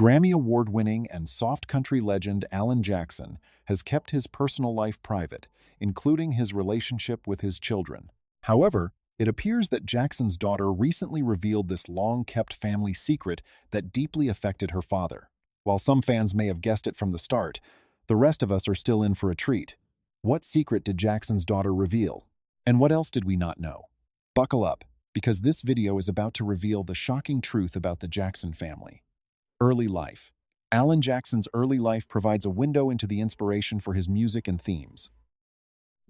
Grammy Award-winning and soft country legend Alan Jackson has kept his personal life private, including his relationship with his children. However, it appears that Jackson's daughter recently revealed this long-kept family secret that deeply affected her father. While some fans may have guessed it from the start, the rest of us are still in for a treat. What secret did Jackson's daughter reveal? And what else did we not know? Buckle up, because this video is about to reveal the shocking truth about the Jackson family. Early life. Alan Jackson's early life provides a window into the inspiration for his music and themes.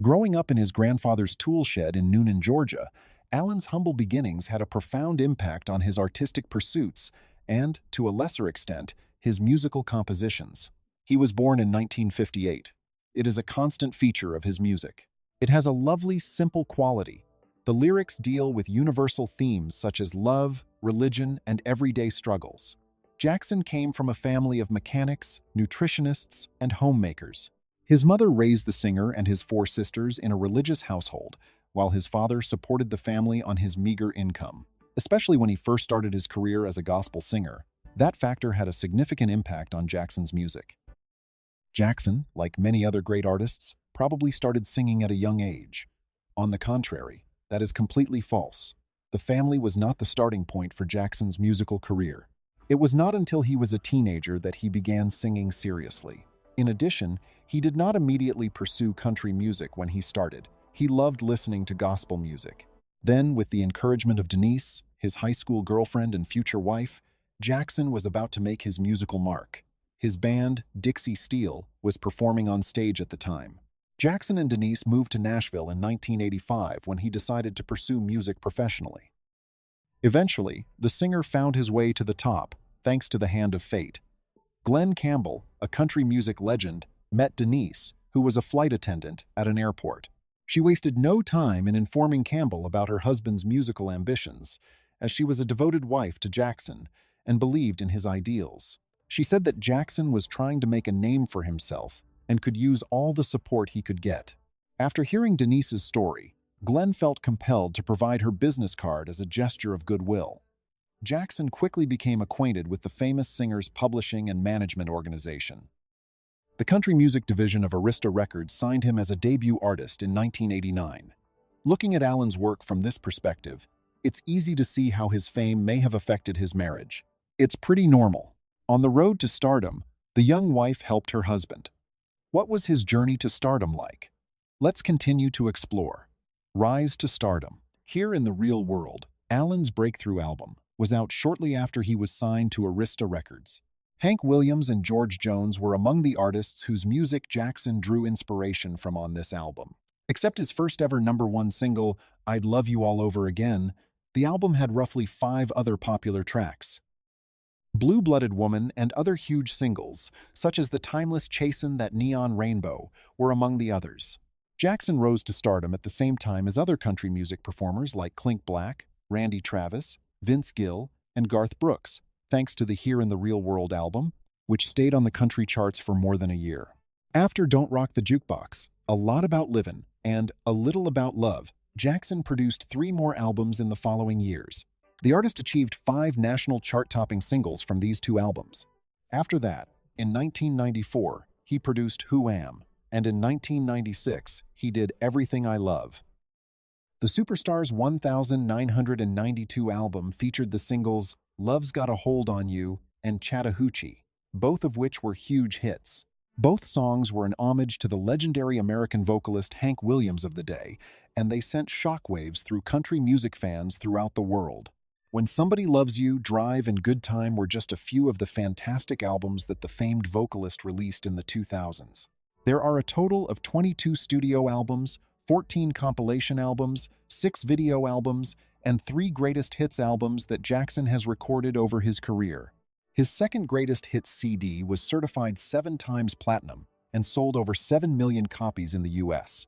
Growing up in his grandfather's tool shed in Noonan, Georgia, Alan's humble beginnings had a profound impact on his artistic pursuits and, to a lesser extent, his musical compositions. He was born in 1958. It is a constant feature of his music. It has a lovely, simple quality. The lyrics deal with universal themes such as love, religion, and everyday struggles. Jackson came from a family of mechanics, nutritionists, and homemakers. His mother raised the singer and his four sisters in a religious household, while his father supported the family on his meager income. Especially when he first started his career as a gospel singer, that factor had a significant impact on Jackson's music. Jackson, like many other great artists, probably started singing at a young age. On the contrary, that is completely false. The family was not the starting point for Jackson's musical career. It was not until he was a teenager that he began singing seriously. In addition, he did not immediately pursue country music when he started. He loved listening to gospel music. Then, with the encouragement of Denise, his high school girlfriend and future wife, Jackson was about to make his musical mark. His band, Dixie Steel, was performing on stage at the time. Jackson and Denise moved to Nashville in 1985 when he decided to pursue music professionally. Eventually, the singer found his way to the top, thanks to the hand of fate. Glenn Campbell, a country music legend, met Denise, who was a flight attendant at an airport. She wasted no time in informing Campbell about her husband's musical ambitions, as she was a devoted wife to Jackson and believed in his ideals. She said that Jackson was trying to make a name for himself and could use all the support he could get. After hearing Denise's story, Glenn felt compelled to provide her business card as a gesture of goodwill. Jackson quickly became acquainted with the famous singer's publishing and management organization. The country music division of Arista Records signed him as a debut artist in 1989. Looking at Alan's work from this perspective, it's easy to see how his fame may have affected his marriage. It's pretty normal. On the road to stardom, the young wife helped her husband. What was his journey to stardom like? Let's continue to explore. Rise to stardom. Here in the real world, Alan's breakthrough album was out shortly after he was signed to Arista Records. Hank Williams and George Jones were among the artists whose music Jackson drew inspiration from on this album. Except his first-ever #1 single, I'd Love You All Over Again, the album had roughly 5 other popular tracks. Blue-Blooded Woman and other huge singles, such as the timeless Chasin' That Neon Rainbow, were among the others. Jackson rose to stardom at the same time as other country music performers like Clint Black, Randy Travis, Vince Gill, and Garth Brooks, thanks to the Here in the Real World album, which stayed on the country charts for more than a year. After Don't Rock the Jukebox, A Lot About Livin', and A Little About Love, Jackson produced 3 more albums in the following years. The artist achieved 5 national chart-topping singles from these 2 albums. After that, in 1994, he produced Who Am, and in 1996, he did Everything I Love. The Superstar's 1992 album featured the singles Love's Got a Hold on You and Chattahoochee, both of which were huge hits. Both songs were an homage to the legendary American vocalist Hank Williams of the day, and they sent shockwaves through country music fans throughout the world. When Somebody Loves You, Drive, and Good Time were just a few of the fantastic albums that the famed vocalist released in the 2000s. There are a total of 22 studio albums, 14 compilation albums, 6 video albums, and 3 greatest hits albums that Jackson has recorded over his career. His second greatest hits CD was certified 7 times platinum and sold over 7 million copies in the US.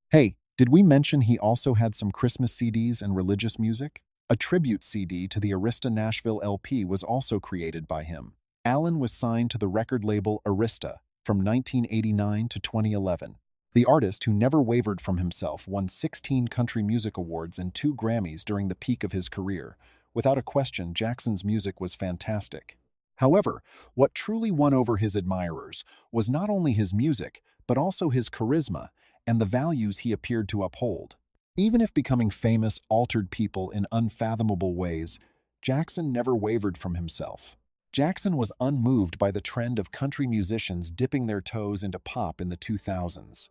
Hey, did we mention he also had some Christmas CDs and religious music? A tribute CD to the Arista Nashville LP was also created by him. Alan was signed to the record label Arista from 1989 to 2011. The artist, who never wavered from himself, won 16 country music awards and 2 Grammys during the peak of his career. Without a question, Jackson's music was fantastic. However, what truly won over his admirers was not only his music, but also his charisma and the values he appeared to uphold. Even if becoming famous altered people in unfathomable ways, Jackson never wavered from himself. Jackson was unmoved by the trend of country musicians dipping their toes into pop in the 2000s.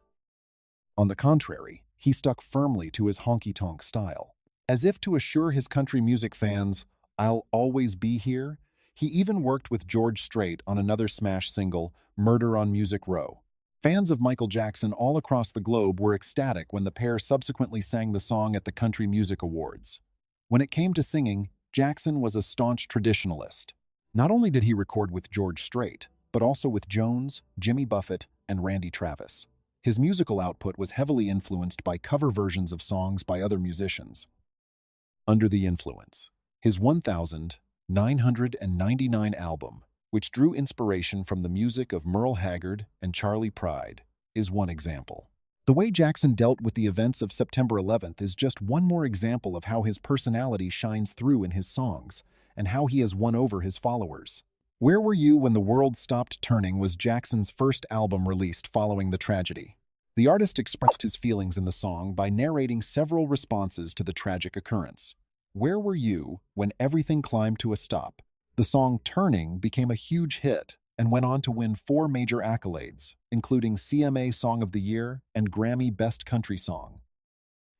On the contrary, he stuck firmly to his honky-tonk style. As if to assure his country music fans, "I'll always be here," he even worked with George Strait on another smash single, "Murder on Music Row." Fans of Michael Jackson all across the globe were ecstatic when the pair subsequently sang the song at the Country Music Awards. When it came to singing, Jackson was a staunch traditionalist. Not only did he record with George Strait, but also with Jones, Jimmy Buffett, and Randy Travis. His musical output was heavily influenced by cover versions of songs by other musicians. Under the Influence, his 1999 album, which drew inspiration from the music of Merle Haggard and Charlie Pride, is one example. The way Jackson dealt with the events of September 11th is just one more example of how his personality shines through in his songs and how he has won over his followers. Where Were You When the World Stopped Turning was Jackson's first album released following the tragedy. The artist expressed his feelings in the song by narrating several responses to the tragic occurrence. Where were you when everything climbed to a stop? The song Turning became a huge hit and went on to win 4 major accolades, including CMA Song of the Year and Grammy Best Country Song.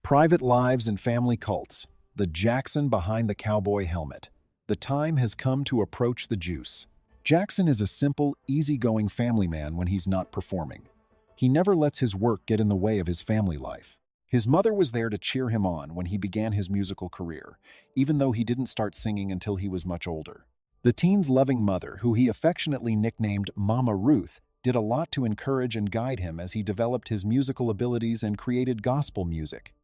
Private Lives and Family Cults, the Jackson behind the cowboy helmet. The time has come to approach the juice. Jackson is a simple, easygoing family man when he's not performing. He never lets his work get in the way of his family life. His mother was there to cheer him on when he began his musical career, even though he didn't start singing until he was much older. The teen's loving mother, who he affectionately nicknamed Mama Ruth, did a lot to encourage and guide him as he developed his musical abilities and created gospel music.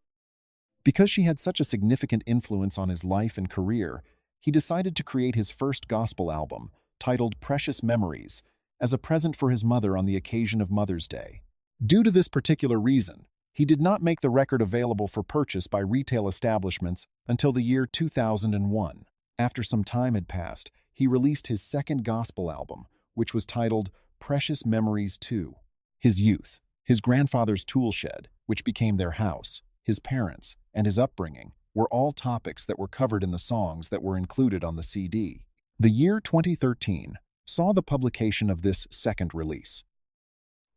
Because she had such a significant influence on his life and career, he decided to create his first gospel album, titled Precious Memories, as a present for his mother on the occasion of Mother's Day. Due to this particular reason, he did not make the record available for purchase by retail establishments until the year 2001. After some time had passed, he released his second gospel album, which was titled Precious Memories 2. His youth, his grandfather's tool shed, which became their house, his parents, and his upbringing were all topics that were covered in the songs that were included on the CD. The year 2013 saw the publication of this second release.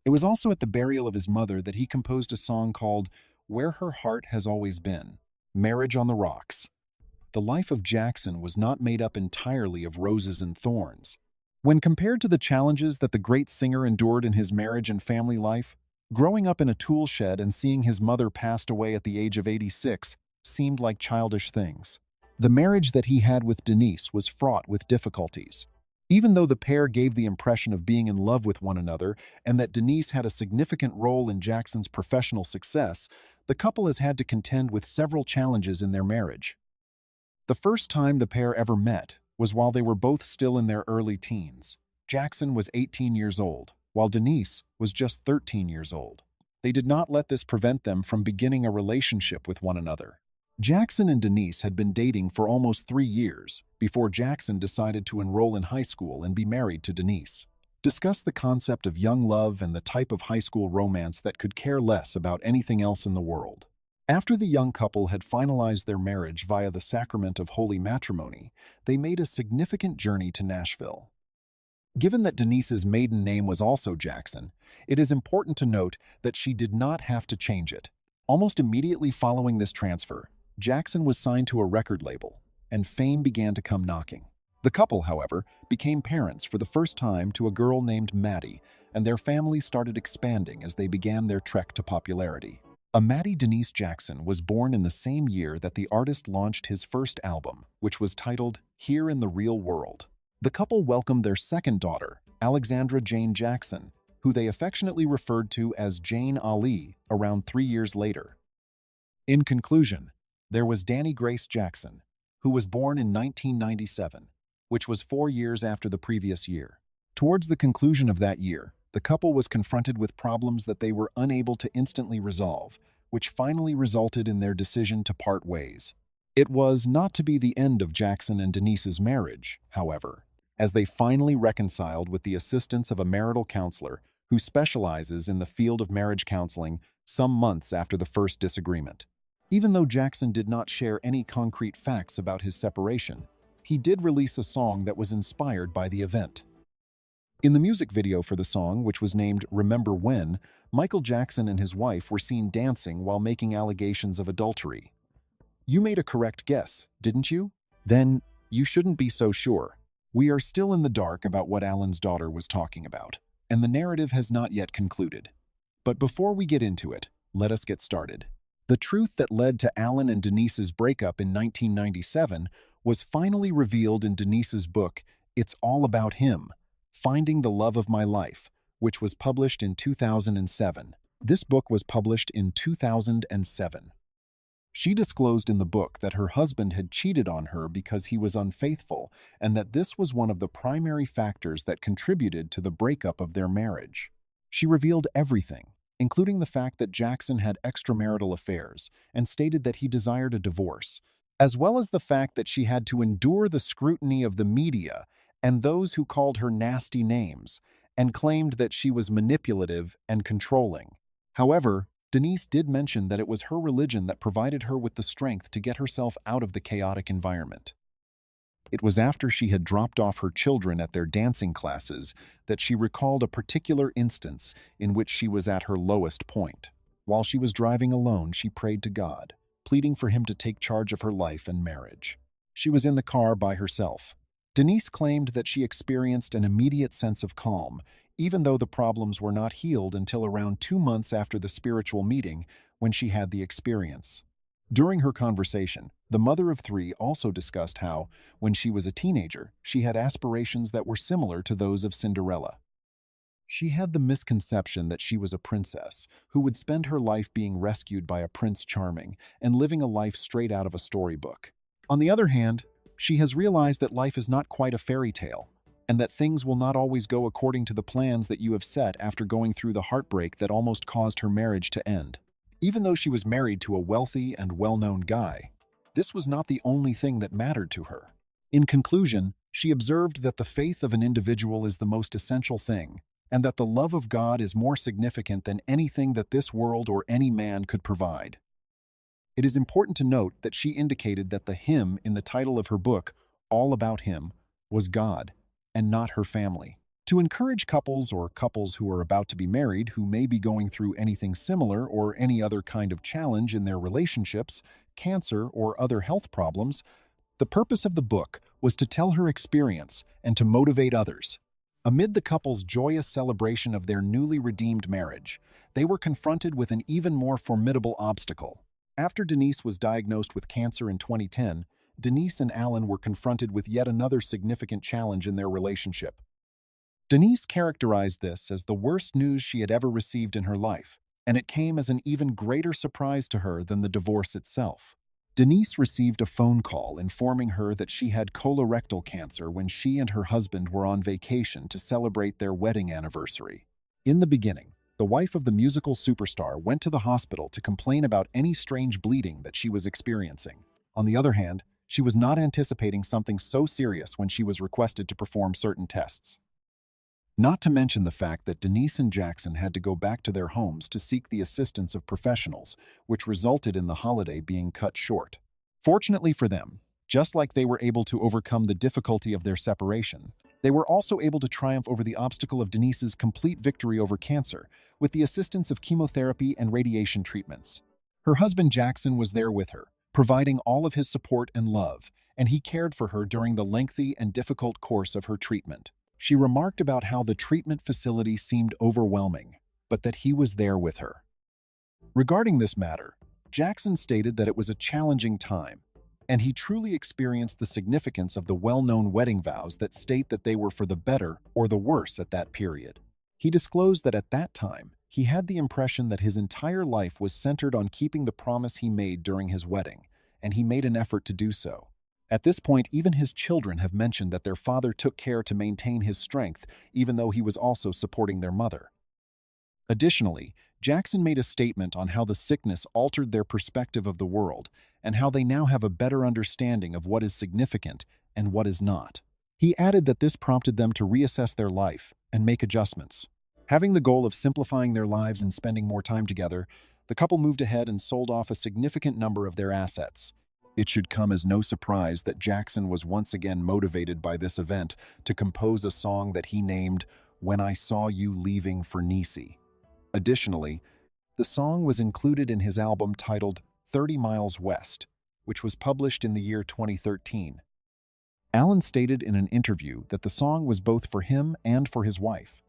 It was also at the burial of his mother that he composed a song called Where Her Heart Has Always Been, Marriage on the Rocks. The life of Jackson was not made up entirely of roses and thorns. When compared to the challenges that the great singer endured in his marriage and family life, growing up in a tool shed and seeing his mother passed away at the age of 86 seemed like childish things. The marriage that he had with Denise was fraught with difficulties. Even though the pair gave the impression of being in love with one another and that Denise had a significant role in Jackson's professional success, the couple has had to contend with several challenges in their marriage. The first time the pair ever met was while they were both still in their early teens. Jackson was 18 years old, while Denise was just 13 years old. They did not let this prevent them from beginning a relationship with one another. Jackson and Denise had been dating for almost 3 years before Jackson decided to enroll in high school and be married to Denise. Discuss the concept of young love and the type of high school romance that could care less about anything else in the world. After the young couple had finalized their marriage via the sacrament of holy matrimony, they made a significant journey to Nashville. Given that Denise's maiden name was also Jackson, it is important to note that she did not have to change it. Almost immediately following this transfer, Jackson was signed to a record label, and fame began to come knocking. The couple, however, became parents for the first time to a girl named Maddie, and their family started expanding as they began their trek to popularity. Maddie Denise Jackson was born in the same year that the artist launched his first album, which was titled Here in the Real World. The couple welcomed their second daughter, Alexandra Jane Jackson, who they affectionately referred to as Jane Ali, around 3 years later. In conclusion, there was Danny Grace Jackson, who was born in 1997, which was 4 years after the previous year. Towards the conclusion of that year, the couple was confronted with problems that they were unable to instantly resolve, which finally resulted in their decision to part ways. It was not to be the end of Jackson and Denise's marriage, however. as they finally reconciled with the assistance of a marital counselor who specializes in the field of marriage counseling some months after the first disagreement. Even though Jackson did not share any concrete facts about his separation, he did release a song that was inspired by the event. In the music video for the song, which was named Remember When, Michael Jackson and his wife were seen dancing while making allegations of adultery. You made a correct guess, didn't you? Then, you shouldn't be so sure. We are still in the dark about what Alan's daughter was talking about, and the narrative has not yet concluded. But before we get into it, let us get started. The truth that led to Alan and Denise's breakup in 1997 was finally revealed in Denise's book, It's All About Him, Finding the Love of My Life, which was published in 2007. This book was published in 2007. She disclosed in the book that her husband had cheated on her because he was unfaithful, and that this was one of the primary factors that contributed to the breakup of their marriage. She revealed everything, including the fact that Jackson had extramarital affairs, and stated that he desired a divorce, as well as the fact that she had to endure the scrutiny of the media and those who called her nasty names, and claimed that she was manipulative and controlling. However, Denise did mention that it was her religion that provided her with the strength to get herself out of the chaotic environment. It was after she had dropped off her children at their dancing classes that she recalled a particular instance in which she was at her lowest point. While she was driving alone, she prayed to God, pleading for him to take charge of her life and marriage. She was in the car by herself. Denise claimed that she experienced an immediate sense of calm, even though the problems were not healed until around 2 months after the spiritual meeting when she had the experience. During her conversation, the mother of 3 also discussed how, when she was a teenager, she had aspirations that were similar to those of Cinderella. She had the misconception that she was a princess who would spend her life being rescued by a Prince Charming and living a life straight out of a storybook. On the other hand, she has realized that life is not quite a fairy tale, and that things will not always go according to the plans that you have set after going through the heartbreak that almost caused her marriage to end. Even though she was married to a wealthy and well-known guy, this was not the only thing that mattered to her. In conclusion, she observed that the faith of an individual is the most essential thing, and that the love of God is more significant than anything that this world or any man could provide. It is important to note that she indicated that the him in the title of her book, All About Him, was God, and not her family. To encourage couples or couples who are about to be married who may be going through anything similar or any other kind of challenge in their relationships, cancer, or other health problems, the purpose of the book was to tell her experience and to motivate others. Amid the couple's joyous celebration of their newly redeemed marriage, they were confronted with an even more formidable obstacle. After Denise was diagnosed with cancer in 2010, Denise and Alan were confronted with yet another significant challenge in their relationship. Denise characterized this as the worst news she had ever received in her life, and it came as an even greater surprise to her than the divorce itself. Denise received a phone call informing her that she had colorectal cancer when she and her husband were on vacation to celebrate their wedding anniversary. In the beginning, the wife of the musical superstar went to the hospital to complain about any strange bleeding that she was experiencing. On the other hand, she was not anticipating something so serious when she was requested to perform certain tests. Not to mention the fact that Denise and Jackson had to go back to their homes to seek the assistance of professionals, which resulted in the holiday being cut short. Fortunately for them, just like they were able to overcome the difficulty of their separation, they were also able to triumph over the obstacle of Denise's complete victory over cancer with the assistance of chemotherapy and radiation treatments. Her husband Jackson was there with her, providing all of his support and love, and he cared for her during the lengthy and difficult course of her treatment. She remarked about how the treatment facility seemed overwhelming, but that he was there with her. Regarding this matter, Jackson stated that it was a challenging time, and he truly experienced the significance of the well-known wedding vows that state that they were for the better or the worse at that period. He disclosed that at that time, he had the impression that his entire life was centered on keeping the promise he made during his wedding, and he made an effort to do so. At this point, even his children have mentioned that their father took care to maintain his strength, even though he was also supporting their mother. Additionally, Jackson made a statement on how the sickness altered their perspective of the world and how they now have a better understanding of what is significant and what is not. He added that this prompted them to reassess their life and make adjustments. Having the goal of simplifying their lives and spending more time together, the couple moved ahead and sold off a significant number of their assets. It should come as no surprise that Jackson was once again motivated by this event to compose a song that he named "When I Saw You Leaving for Niecy." Additionally, the song was included in his album titled 30 Miles West, which was published in the year 2013. Alan stated in an interview that the song was both for him and for his wife.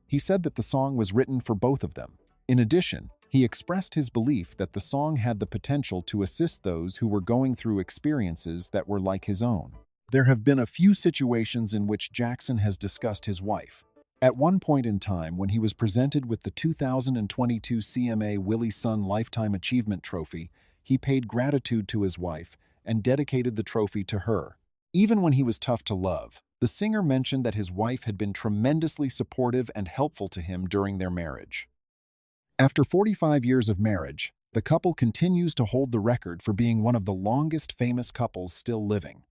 He said that the song was written for both of them. In addition, he expressed his belief that the song had the potential to assist those who were going through experiences that were like his own. There have been a few situations in which Jackson has discussed his wife. At one point in time, when he was presented with the 2022 CMA Willie Sun Lifetime Achievement Trophy, he paid gratitude to his wife and dedicated the trophy to her. Even when he was tough to love, the singer mentioned that his wife had been tremendously supportive and helpful to him during their marriage. After 45 years of marriage, the couple continues to hold the record for being one of the longest famous couples still living.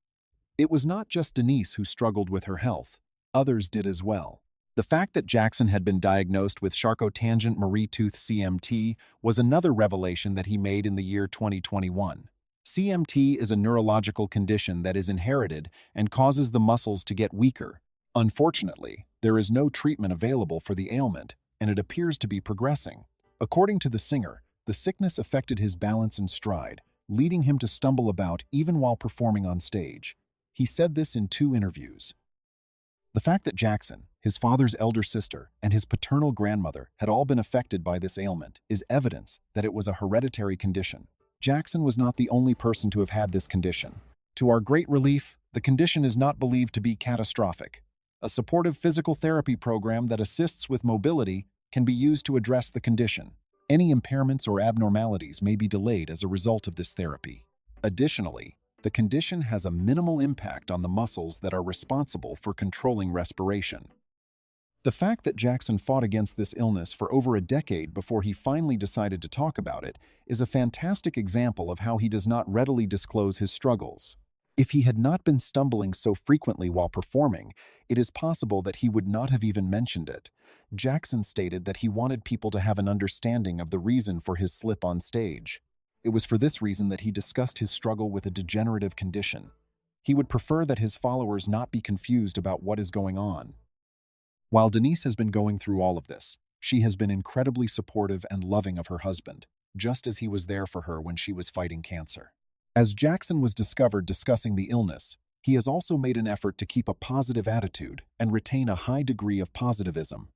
It was not just Denise who struggled with her health, others did as well. The fact that Jackson had been diagnosed with Charcot-Tangent Marie-Tooth CMT was another revelation that he made in the year 2021. CMT is a neurological condition that is inherited and causes the muscles to get weaker. Unfortunately, there is no treatment available for the ailment, and it appears to be progressing. According to the singer, the sickness affected his balance and stride, leading him to stumble about even while performing on stage. He said this in 2 interviews. The fact that Jackson, his father's elder sister, and his paternal grandmother had all been affected by this ailment is evidence that it was a hereditary condition. Jackson was not the only person to have had this condition. To our great relief, the condition is not believed to be catastrophic. A supportive physical therapy program that assists with mobility can be used to address the condition. Any impairments or abnormalities may be delayed as a result of this therapy. Additionally, the condition has a minimal impact on the muscles that are responsible for controlling respiration. The fact that Jackson fought against this illness for over a decade before he finally decided to talk about it is a fantastic example of how he does not readily disclose his struggles. If he had not been stumbling so frequently while performing, it is possible that he would not have even mentioned it. Jackson stated that he wanted people to have an understanding of the reason for his slip on stage. It was for this reason that he discussed his struggle with a degenerative condition. He would prefer that his followers not be confused about what is going on. While Denise has been going through all of this, she has been incredibly supportive and loving of her husband, just as he was there for her when she was fighting cancer. As Jackson was discovered discussing the illness, he has also made an effort to keep a positive attitude and retain a high degree of positivism.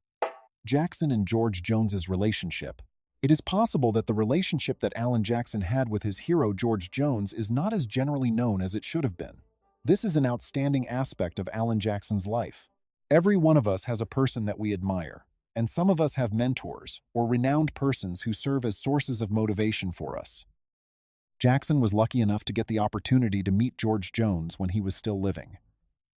Jackson and George Jones's relationship. It is possible that the relationship that Alan Jackson had with his hero George Jones is not as generally known as it should have been. This is an outstanding aspect of Alan Jackson's life. Every one of us has a person that we admire, and some of us have mentors or renowned persons who serve as sources of motivation for us. Jackson was lucky enough to get the opportunity to meet George Jones when he was still living.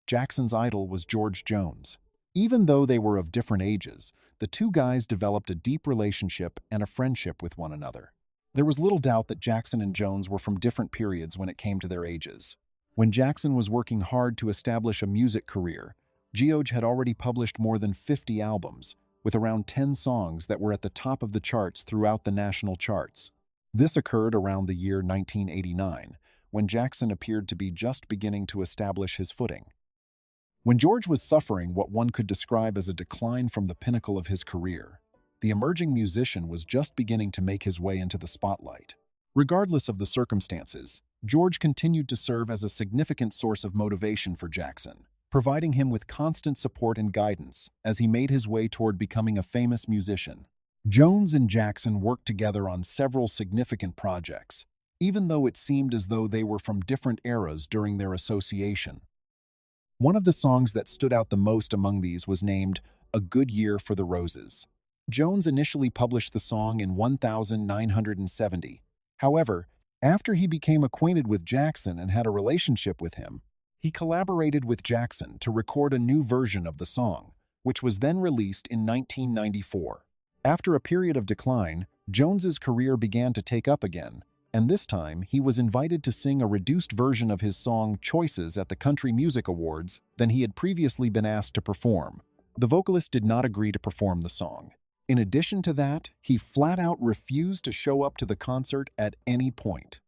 Jackson's idol was George Jones. Even though they were of different ages, the two guys developed a deep relationship and a friendship with one another. There was little doubt that Jackson and Jones were from different periods when it came to their ages. When Jackson was working hard to establish a music career, George had already published more than 50 albums, with around 10 songs that were at the top of the charts throughout the national charts. This occurred around the year 1989, when Jackson appeared to be just beginning to establish his footing. When George was suffering what one could describe as a decline from the pinnacle of his career, the emerging musician was just beginning to make his way into the spotlight. Regardless of the circumstances, George continued to serve as a significant source of motivation for Jackson, providing him with constant support and guidance as he made his way toward becoming a famous musician. Jones and Jackson worked together on several significant projects, even though it seemed as though they were from different eras during their association. One of the songs that stood out the most among these was named "A Good Year for the Roses." Jones initially published the song in 1970. However, after he became acquainted with Jackson and had a relationship with him, he collaborated with Jackson to record a new version of the song, which was then released in 1994. After a period of decline, Jones's career began to take up again, and this time he was invited to sing a reduced version of his song Choices at the Country Music Awards than he had previously been asked to perform. The vocalist did not agree to perform the song. In addition to that, he flat out refused to show up to the concert at any point.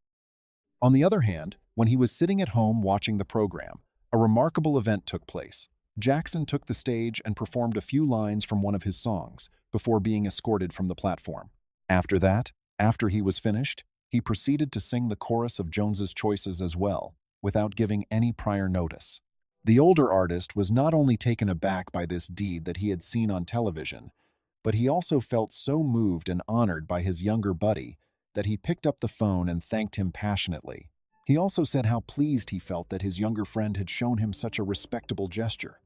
On the other hand, when he was sitting at home watching the program, a remarkable event took place. Jackson took the stage and performed a few lines from one of his songs before being escorted from the platform. After he was finished, he proceeded to sing the chorus of Jones's Choices as well, without giving any prior notice. The older artist was not only taken aback by this deed that he had seen on television, but he also felt so moved and honored by his younger buddy that he picked up the phone and thanked him passionately. He also said how pleased he felt that his younger friend had shown him such a respectable gesture.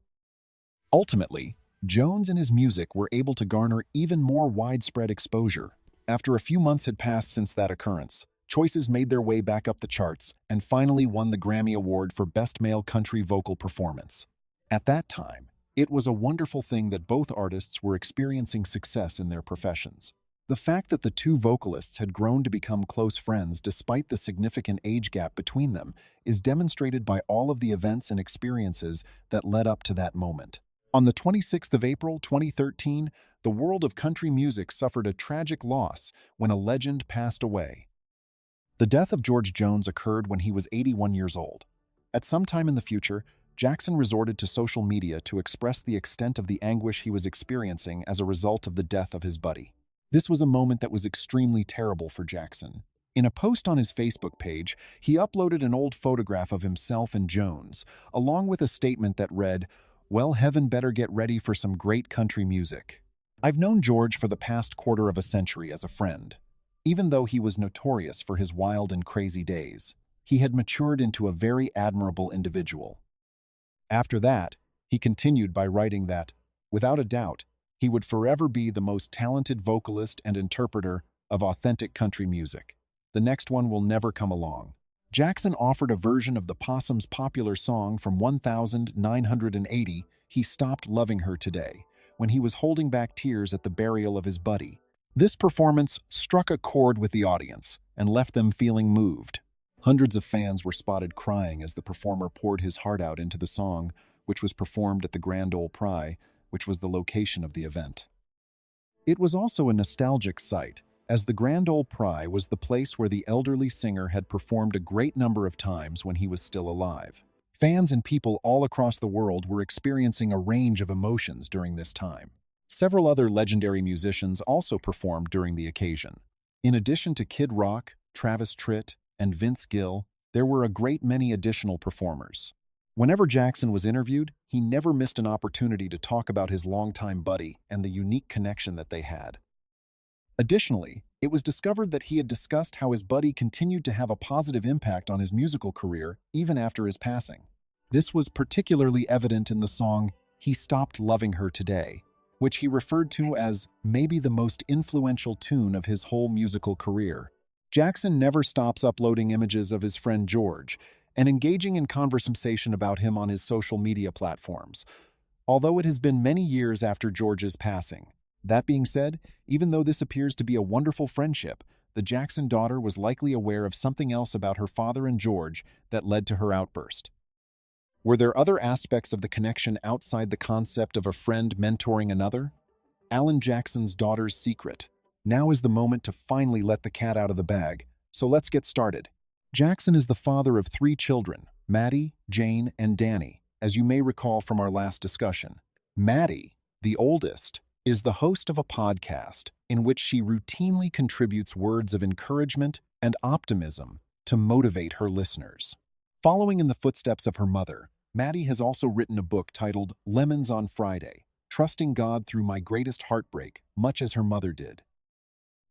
Ultimately, Jones and his music were able to garner even more widespread exposure. After a few months had passed since that occurrence, Choices made their way back up the charts and finally won the Grammy Award for Best Male Country Vocal Performance. At that time, it was a wonderful thing that both artists were experiencing success in their professions. The fact that the two vocalists had grown to become close friends despite the significant age gap between them is demonstrated by all of the events and experiences that led up to that moment. On the 26th of April, 2013, the world of country music suffered a tragic loss when a legend passed away. The death of George Jones occurred when he was 81 years old. At some time in the future, Jackson resorted to social media to express the extent of the anguish he was experiencing as a result of the death of his buddy. This was a moment that was extremely terrible for Jackson. In a post on his Facebook page, he uploaded an old photograph of himself and Jones, along with a statement that read, "Well, heaven better get ready for some great country music. I've known George for the past quarter of a century as a friend. Even though he was notorious for his wild and crazy days, he had matured into a very admirable individual." After that, he continued by writing that, without a doubt, he would forever be the most talented vocalist and interpreter of authentic country music. The next one will never come along. Jackson offered a version of the Possum's popular song from 1980, He Stopped Loving Her Today, when he was holding back tears at the burial of his buddy. This performance struck a chord with the audience and left them feeling moved. Hundreds of fans were spotted crying as the performer poured his heart out into the song, which was performed at the Grand Ole Opry, which was the location of the event. It was also a nostalgic sight, as the Grand Ole Opry was the place where the elderly singer had performed a great number of times when he was still alive. Fans and people all across the world were experiencing a range of emotions during this time. Several other legendary musicians also performed during the occasion. In addition to Kid Rock, Travis Tritt, and Vince Gill, there were a great many additional performers. Whenever Jackson was interviewed, he never missed an opportunity to talk about his longtime buddy and the unique connection that they had. Additionally, it was discovered that he had discussed how his buddy continued to have a positive impact on his musical career even after his passing. This was particularly evident in the song He Stopped Loving Her Today, which he referred to as maybe the most influential tune of his whole musical career. Jackson never stops uploading images of his friend George and engaging in conversation about him on his social media platforms, although it has been many years after George's passing. That being said, even though this appears to be a wonderful friendship, the Jackson daughter was likely aware of something else about her father and George that led to her outburst. Were there other aspects of the connection outside the concept of a friend mentoring another? Alan Jackson's daughter's secret. Now is the moment to finally let the cat out of the bag, so let's get started. Jackson is the father of 3 children, Maddie, Jane, and Danny, as you may recall from our last discussion. Maddie, the oldest, is the host of a podcast in which she routinely contributes words of encouragement and optimism to motivate her listeners. Following in the footsteps of her mother, Maddie has also written a book titled Lemons on Friday, Trusting God Through My Greatest Heartbreak, much as her mother did.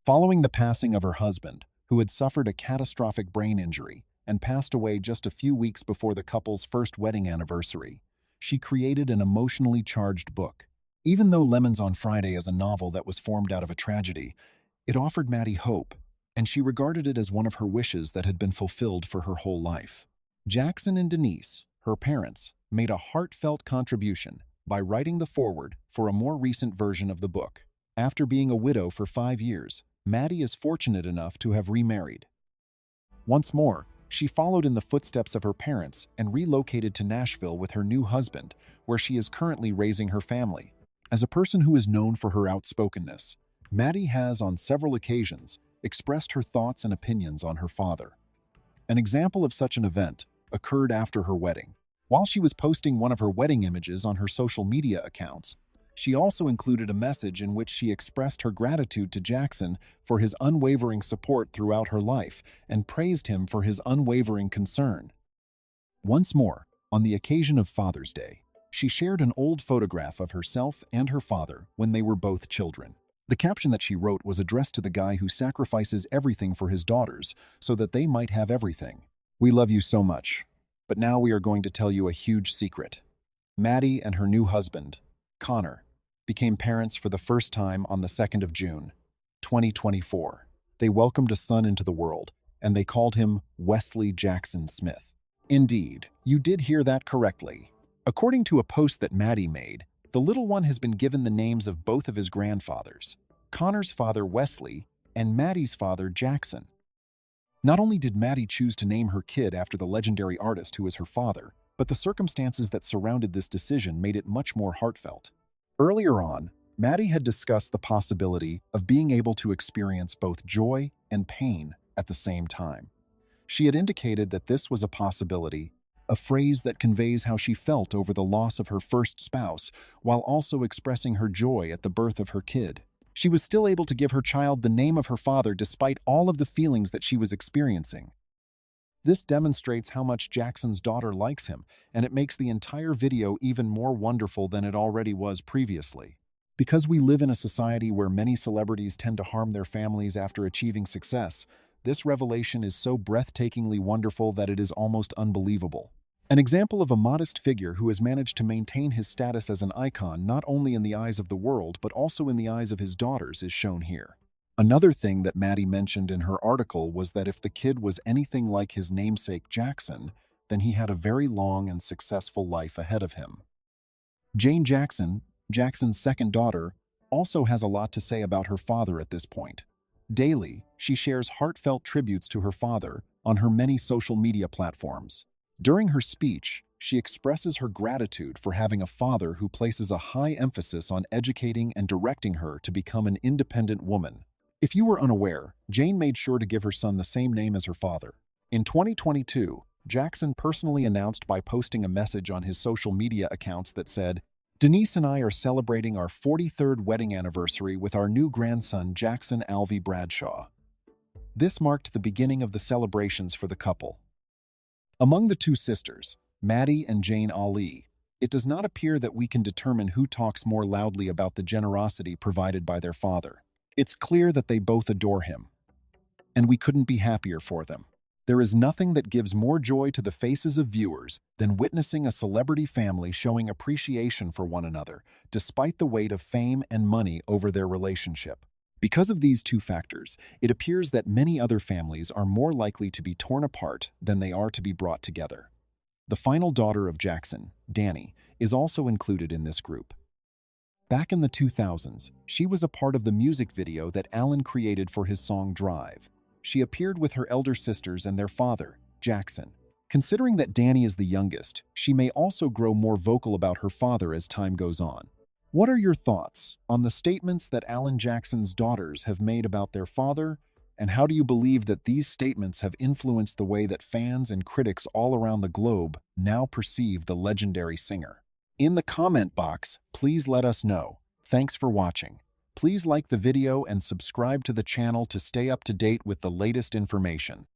Following the passing of her husband, who had suffered a catastrophic brain injury and passed away just a few weeks before the couple's first wedding anniversary, she created an emotionally charged book. Even though Lemons on Friday is a novel that was formed out of a tragedy, it offered Maddie hope, and she regarded it as one of her wishes that had been fulfilled for her whole life. Jackson and Denise, her parents, made a heartfelt contribution by writing the foreword for a more recent version of the book. After being a widow for 5 years, Maddie is fortunate enough to have remarried. Once more, she followed in the footsteps of her parents and relocated to Nashville with her new husband, where she is currently raising her family. As a person who is known for her outspokenness, Maddie has, on several occasions, expressed her thoughts and opinions on her father. An example of such an event occurred after her wedding. While she was posting one of her wedding images on her social media accounts, she also included a message in which she expressed her gratitude to Jackson for his unwavering support throughout her life and praised him for his unwavering concern. Once more, on the occasion of Father's Day, she shared an old photograph of herself and her father when they were both children. The caption that she wrote was addressed to the guy who sacrifices everything for his daughters so that they might have everything. "We love you so much, but now we are going to tell you a huge secret." Maddie and her new husband, Connor, became parents for the first time on the 2nd of June, 2024. They welcomed a son into the world, and they called him Wesley Jackson Smith. Indeed, you did hear that correctly. According to a post that Maddie made, the little one has been given the names of both of his grandfathers, Connor's father Wesley and Maddie's father Jackson. Not only did Maddie choose to name her kid after the legendary artist who is her father, but the circumstances that surrounded this decision made it much more heartfelt. Earlier on, Maddie had discussed the possibility of being able to experience both joy and pain at the same time. She had indicated that this was a possibility, a phrase that conveys how she felt over the loss of her first spouse, while also expressing her joy at the birth of her kid. She was still able to give her child the name of her father despite all of the feelings that she was experiencing. This demonstrates how much Jackson's daughter likes him, and it makes the entire video even more wonderful than it already was previously. Because we live in a society where many celebrities tend to harm their families after achieving success, this revelation is so breathtakingly wonderful that it is almost unbelievable. An example of a modest figure who has managed to maintain his status as an icon not only in the eyes of the world but also in the eyes of his daughters is shown here. Another thing that Maddie mentioned in her article was that if the kid was anything like his namesake Jackson, then he had a very long and successful life ahead of him. Jane Jackson, Jackson's second daughter, also has a lot to say about her father at this point. Daily, she shares heartfelt tributes to her father on her many social media platforms. During her speech, she expresses her gratitude for having a father who places a high emphasis on educating and directing her to become an independent woman. If you were unaware, Jane made sure to give her son the same name as her father. In 2022, Jackson personally announced by posting a message on his social media accounts that said, "Denise and I are celebrating our 43rd wedding anniversary with our new grandson, Jackson Alvey Bradshaw." This marked the beginning of the celebrations for the couple. Among the two sisters, Maddie and Jane Ali, it does not appear that we can determine who talks more loudly about the generosity provided by their father. It's clear that they both adore him, and we couldn't be happier for them. There is nothing that gives more joy to the faces of viewers than witnessing a celebrity family showing appreciation for one another, despite the weight of fame and money over their relationship. Because of these two factors, it appears that many other families are more likely to be torn apart than they are to be brought together. The final daughter of Jackson, Danny, is also included in this group. Back in the 2000s, she was a part of the music video that Alan created for his song Drive. She appeared with her elder sisters and their father, Jackson. Considering that Danny is the youngest, she may also grow more vocal about her father as time goes on. What are your thoughts on the statements that Alan Jackson's daughters have made about their father, and how do you believe that these statements have influenced the way that fans and critics all around the globe now perceive the legendary singer? In the comment box, please let us know. Thanks for watching. Please like the video and subscribe to the channel to stay up to date with the latest information.